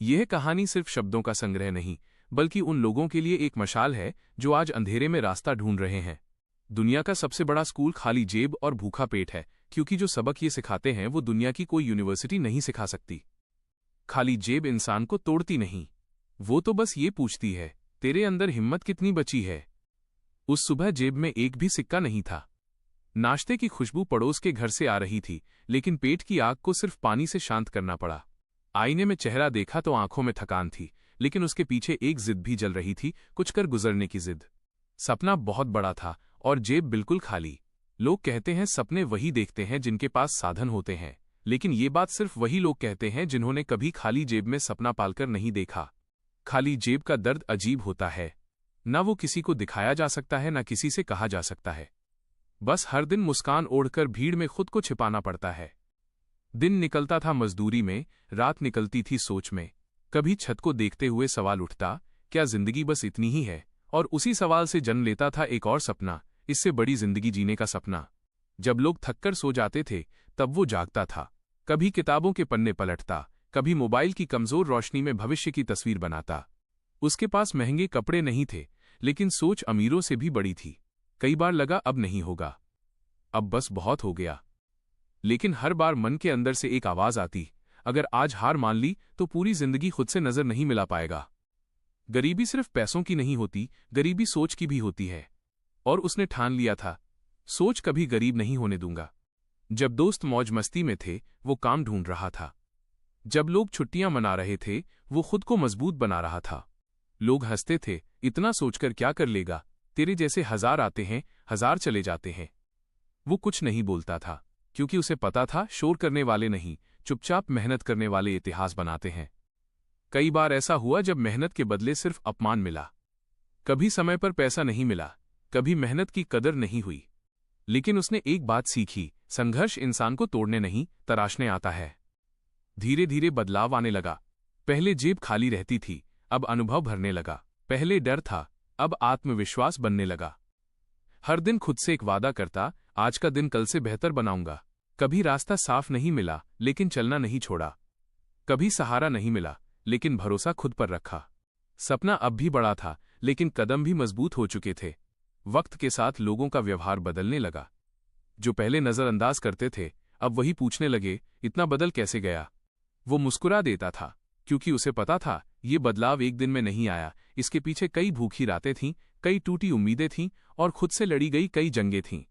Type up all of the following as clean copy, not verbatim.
यह कहानी सिर्फ शब्दों का संग्रह नहीं, बल्कि उन लोगों के लिए एक मशाल है जो आज अंधेरे में रास्ता ढूंढ रहे हैं। दुनिया का सबसे बड़ा स्कूल खाली जेब और भूखा पेट है, क्योंकि जो सबक ये सिखाते हैं वो दुनिया की कोई यूनिवर्सिटी नहीं सिखा सकती। खाली जेब इंसान को तोड़ती नहीं, वो तो बस ये पूछती है, तेरे अंदर हिम्मत कितनी बची है। उस सुबह जेब में एक भी सिक्का नहीं था। नाश्ते की खुशबू पड़ोस के घर से आ रही थी, लेकिन पेट की आग को सिर्फ पानी से शांत करना पड़ा। आईने में चेहरा देखा तो आंखों में थकान थी, लेकिन उसके पीछे एक जिद भी जल रही थी, कुछ कर गुजरने की जिद। सपना बहुत बड़ा था और जेब बिल्कुल खाली। लोग कहते हैं सपने वही देखते हैं जिनके पास साधन होते हैं, लेकिन ये बात सिर्फ वही लोग कहते हैं जिन्होंने कभी खाली जेब में सपना पालकर नहीं देखा। खाली जेब का दर्द अजीब होता है, ना वो किसी को दिखाया जा सकता है, ना किसी से कहा जा सकता है। बस हर दिन मुस्कान ओढ़कर भीड़ में खुद को छिपाना पड़ता है। दिन निकलता था मजदूरी में, रात निकलती थी सोच में। कभी छत को देखते हुए सवाल उठता, क्या जिंदगी बस इतनी ही है? और उसी सवाल से जन्म लेता था एक और सपना, इससे बड़ी जिंदगी जीने का सपना। जब लोग थककर सो जाते थे तब वो जागता था, कभी किताबों के पन्ने पलटता, कभी मोबाइल की कमजोर रोशनी में भविष्य की तस्वीर बनाता। उसके पास महंगे कपड़े नहीं थे, लेकिन सोच अमीरों से भी बड़ी थी। कई बार लगा अब नहीं होगा, अब बस बहुत हो गया। लेकिन हर बार मन के अंदर से एक आवाज आती, अगर आज हार मान ली तो पूरी जिंदगी खुद से नजर नहीं मिला पाएगा। गरीबी सिर्फ पैसों की नहीं होती, गरीबी सोच की भी होती है। और उसने ठान लिया था, सोच कभी गरीब नहीं होने दूंगा। जब दोस्त मौज मस्ती में थे वो काम ढूंढ रहा था। जब लोग छुट्टियां मना रहे थे वो खुद को मजबूत बना रहा था। लोग हंसते थे, इतना सोचकर क्या कर लेगा, तेरे जैसे 1000 आते हैं 1000 चले जाते हैं। वो कुछ नहीं बोलता था, क्योंकि उसे पता था शोर करने वाले नहीं, चुपचाप मेहनत करने वाले इतिहास बनाते हैं। कई बार ऐसा हुआ जब मेहनत के बदले सिर्फ अपमान मिला। कभी समय पर पैसा नहीं मिला, कभी मेहनत की कदर नहीं हुई। लेकिन उसने एक बात सीखी, संघर्ष इंसान को तोड़ने नहीं तराशने आता है। धीरे धीरे बदलाव आने लगा। पहले जेब खाली रहती थी, अब अनुभव भरने लगा। पहले डर था, अब आत्मविश्वास बनने लगा। हर दिन खुद से एक वादा करता, आज का दिन कल से बेहतर बनाऊंगा। कभी रास्ता साफ नहीं मिला, लेकिन चलना नहीं छोड़ा। कभी सहारा नहीं मिला, लेकिन भरोसा खुद पर रखा। सपना अब भी बड़ा था, लेकिन कदम भी मजबूत हो चुके थे। वक्त के साथ लोगों का व्यवहार बदलने लगा। जो पहले नजरअंदाज करते थे अब वही पूछने लगे, इतना बदल कैसे गया? वो मुस्कुरा देता था, क्योंकि उसे पता था ये बदलाव एक दिन में नहीं आया। इसके पीछे कई भूखी रातें थीं, कई टूटी उम्मीदें थीं और खुद से लड़ी गई कई जंगें थीं।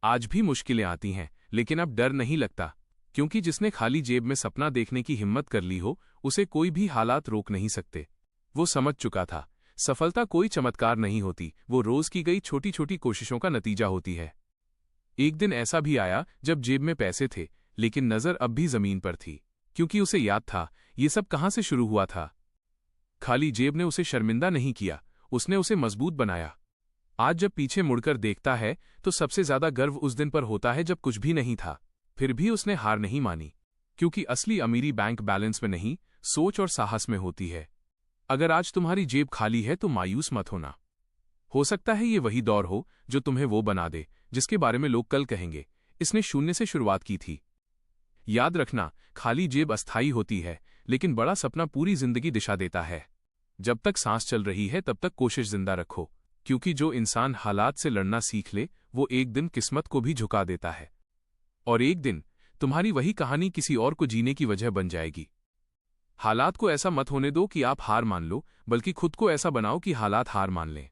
आज भी मुश्किलें आती हैं, लेकिन अब डर नहीं लगता, क्योंकि जिसने खाली जेब में सपना देखने की हिम्मत कर ली हो, उसे कोई भी हालात रोक नहीं सकते। वो समझ चुका था, सफलता कोई चमत्कार नहीं होती, वो रोज की गई छोटी छोटी कोशिशों का नतीजा होती है। एक दिन ऐसा भी आया जब जेब में पैसे थे, लेकिन नजर अब भी जमीन पर थी, क्योंकि उसे याद था ये सब कहां से शुरू हुआ था। खाली जेब ने उसे शर्मिंदा नहीं किया, उसने उसे मजबूत बनाया। आज जब पीछे मुड़कर देखता है तो सबसे ज्यादा गर्व उस दिन पर होता है जब कुछ भी नहीं था, फिर भी उसने हार नहीं मानी। क्योंकि असली अमीरी बैंक बैलेंस में नहीं, सोच और साहस में होती है। अगर आज तुम्हारी जेब खाली है तो मायूस मत होना। हो सकता है ये वही दौर हो जो तुम्हें वो बना दे जिसके बारे में लोग कल कहेंगे, इसने शून्य से शुरुआत की थी। याद रखना, खाली जेब अस्थायी होती है, लेकिन बड़ा सपना पूरी जिंदगी दिशा देता है। जब तक सांस चल रही है तब तक कोशिश जिंदा रखो, क्योंकि जो इंसान हालात से लड़ना सीख ले वो एक दिन किस्मत को भी झुका देता है। और एक दिन तुम्हारी वही कहानी किसी और को जीने की वजह बन जाएगी। हालात को ऐसा मत होने दो कि आप हार मान लो, बल्कि खुद को ऐसा बनाओ कि हालात हार मान लें।